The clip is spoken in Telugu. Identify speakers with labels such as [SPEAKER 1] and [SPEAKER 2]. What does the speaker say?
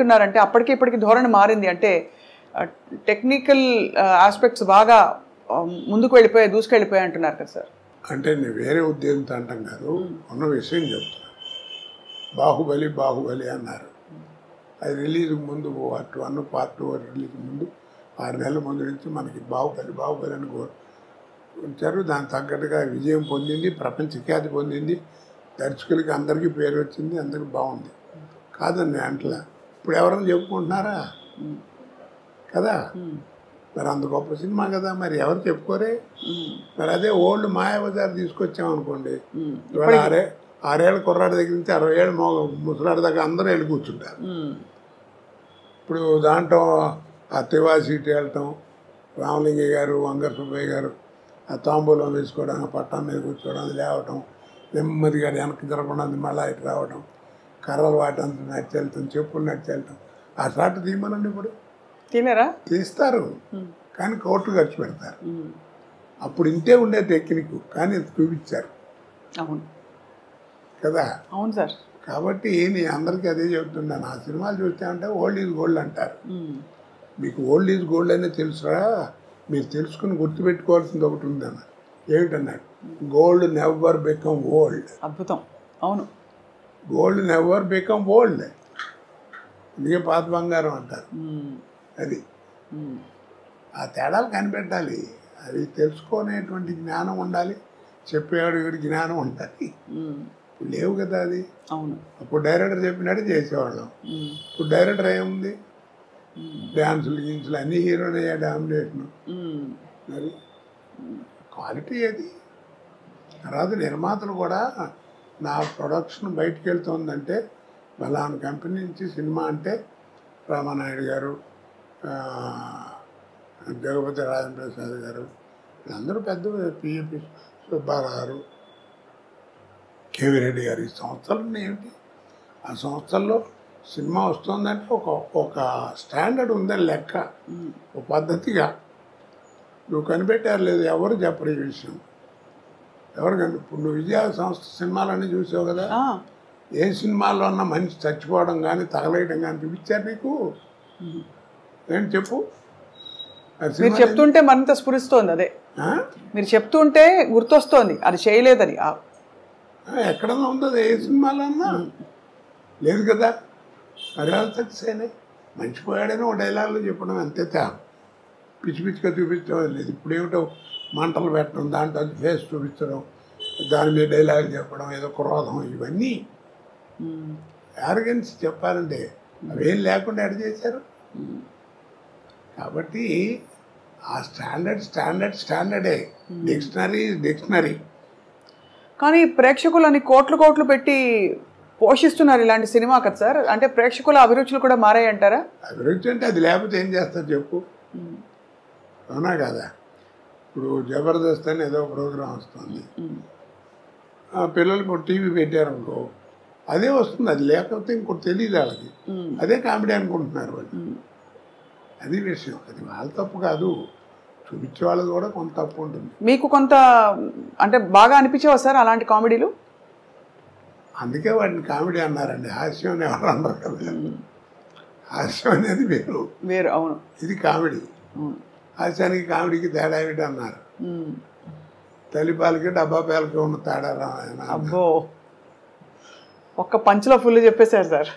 [SPEAKER 1] అంటున్నారంటే అప్పటికి ఇప్పటికి ధోరణి మారింది అంటే టెక్నికల్ ఆస్పెక్ట్స్ బాగా ముందుకు దూసుకెళ్ళిపోయాయి అంటున్నారు కదా సార్.
[SPEAKER 2] అంటే నేను వేరే ఉద్దేశంతో అంటాం కాదు, ఉన్న విషయం చెప్తున్నా. బాహుబలి బాహుబలి అన్నారు, అది రిలీజ్కి ముందు పార్ట్ 1 పార్ట్ 2 రిలీజ్ ముందు 6 నెలల ముందు నుంచి మనకి బాహుబలి బాహుబలి అని ఉంచారు. దానికి తగ్గట్టుగా విజయం పొందింది, ప్రపంచ ఖ్యాతి పొందింది, దర్శకులకి అందరికీ పేరు వచ్చింది, అందరికి బాగుంది కాదండి అంటలా. ఇప్పుడు ఎవరైనా చెప్పుకుంటున్నారా కదా, మరి అంత గొప్ప సినిమా కదా, మరి ఎవరు చెప్పుకోరే. మరి అదే ఓల్డ్ మాయాబజార్ తీసుకొచ్చామనుకోండి, ఇవాళ 6 ఏళ్ళ కుర్రాడి దగ్గర నుంచి 60 ఏళ్ళ ముసలాడి దాకా అందరూ వెళ్ళి కూర్చుంటారు. ఇప్పుడు దాంట్లో ఆ తివా సీట్ వెళ్ళటం, రామలింగయ్య గారు, వంగర్ సుబ్బయ్య గారు ఆ తాంబూలం వేసుకోవడం, పట్టం మీద కూర్చోవడం, లేవటం, నెమ్మదిగా వెనక్కి జరగకుండా మళ్ళీ ఇటు రావడం, కర్రలు వాటంత నడిచెళ్తాం, చెప్పులు నడిచెళ్తాం. ఆ షాట్ తీయమనండి, ఇప్పుడు
[SPEAKER 1] తినరా
[SPEAKER 2] తీస్తారు కానీ కోట్లు ఖర్చు పెడతారు. అప్పుడు ఇంతే ఉండే టెక్నిక్ కానీ చూపించారు.
[SPEAKER 1] అవును
[SPEAKER 2] కదా.
[SPEAKER 1] అవును సార్.
[SPEAKER 2] కాబట్టి నేను అందరికీ అదే చెప్తున్నాను, ఆ సినిమాలు చూస్తామంటే ఓల్డ్ ఈజ్ గోల్డ్ అంటారు. మీకు ఓల్డ్ ఈజ్ గోల్డ్ అనే తెలుసురా, మీరు తెలుసుకుని గుర్తుపెట్టుకోవాల్సింది ఒకటి ఉందన్న. ఏమిటన్నాడు, గోల్డ్ నెవర్ బికమ్ ఓల్డ్.
[SPEAKER 1] అద్భుతం. అవును,
[SPEAKER 2] గోల్డ్ నెవర్ బికమ్ ఓల్డ్, అందుకే పాత బంగారం అంటారు. అది ఆ తేడాలు కనిపెట్టాలి, అవి తెలుసుకునేటువంటి జ్ఞానం ఉండాలి, చెప్పేవాడు జ్ఞానం ఉండాలి. లేవు కదా అది.
[SPEAKER 1] అవును,
[SPEAKER 2] అప్పుడు డైరెక్టర్ చెప్పినట్టు చేసేవాళ్ళం. ఇప్పుడు డైరెక్టర్ ఏముంది, డ్యాన్సులు గిన్సులు అన్ని హీరోనే డామినేషన్. మరి క్వాలిటీ అది. తర్వాత నిర్మాతలు కూడా నా ప్రొడక్షన్ బయటికి వెళ్తుందంటే బలానా కంపెనీ నుంచి సినిమా అంటే రామానాయుడు గారు, జగపతి రాజప్రసాద్ గారు, వీళ్ళందరూ పెద్ద పిఏపి సుబ్బారావు గారు, కేవీ రెడ్డి గారు, ఈ సంస్థలు ఏమిటి, ఆ సంస్థల్లో సినిమా వస్తుందంటే ఒక స్టాండర్డ్ ఉందని లెక్క, ఒక పద్ధతిగా. నువ్వు కనిపెట్టారు లేదు, ఎవరు చెప్పరు ఈ విషయం, ఎవరు ఇప్పుడు నువ్వు విజయ సంస్థ సినిమాలన్నీ చూసావు కదా, ఏ సినిమాల్లో ఉన్న మనిషి చచ్చిపోవడం కానీ తగలేయడం కానీ చూపించారు నీకు? ఏంటి చెప్పు.
[SPEAKER 1] మీరు చెప్తుంటే మరింత స్ఫురిస్తోంది. అదే మీరు చెప్తుంటే గుర్తొస్తోంది, అది చేయలేదని.
[SPEAKER 2] ఎక్కడన్నా ఉందో ఏ సినిమాలో అన్నా లేదు కదా. మర్యాద సక్సెస్ మర్చిపోయాడని ఒక డైలాగులు చెప్పడం అంతే, పిచ్చి పిచ్చిగా చూపించడం లేదు. ఇప్పుడు ఏమిటో మంటలు పెట్టడం, దాంట్లో ఫేస్ చూపించడం, దాని మీద డైలాగులు చెప్పడం, ఏదో క్రోధం, ఇవన్నీ యారగెన్స్ చెప్పాలంటే అవేం లేకుండా ఎడ చేశారు. కాబట్టి ఆ స్టాండర్డే. డిక్షనరీ.
[SPEAKER 1] కానీ ప్రేక్షకులని కోట్లు పెట్టి పోషిస్తున్నారు ఇలాంటి సినిమా కదా సార్. అంటే ప్రేక్షకుల అభిరుచులు కూడా మారాయి అంటారా?
[SPEAKER 2] అభిరుచి అంటే అది లేకపోతే ఏం చేస్తారు చెప్పు, అవునా కదా. ఇప్పుడు జబర్దస్త్ అని ఏదో ప్రోగ్రాం వస్తుంది, పిల్లలు ఇప్పుడు టీవీ పెట్టారనుకో అదే వస్తుంది, అది లేకపోతే ఇంకోటి తెలియదు వాళ్ళకి, అదే కామెడీ అనుకుంటున్నారు వాళ్ళు. అది విషయం, అది వాళ్ళ తప్పు కాదు, చూపించే వాళ్ళది కూడా కొంత తప్పు ఉంటుంది.
[SPEAKER 1] మీకు కొంత అంటే బాగా అనిపించేవా సార్ అలాంటి కామెడీలు?
[SPEAKER 2] అందుకే వాటిని కామెడీ అన్నారండి, హాస్యం అని ఎవరు అన్నారు కదా. హాస్యం అనేది వేరు.
[SPEAKER 1] అవును,
[SPEAKER 2] ఇది కామెడీ. హాస్యానికి కామెడీకి తేడా ఏమిటి అన్నారు. తల్లిపాలకి డబ్బా పాలకి ఉన్న తేడా.
[SPEAKER 1] అబ్బో, ఒక్క పంచులో ఫుల్ చెప్పేశారు సార్.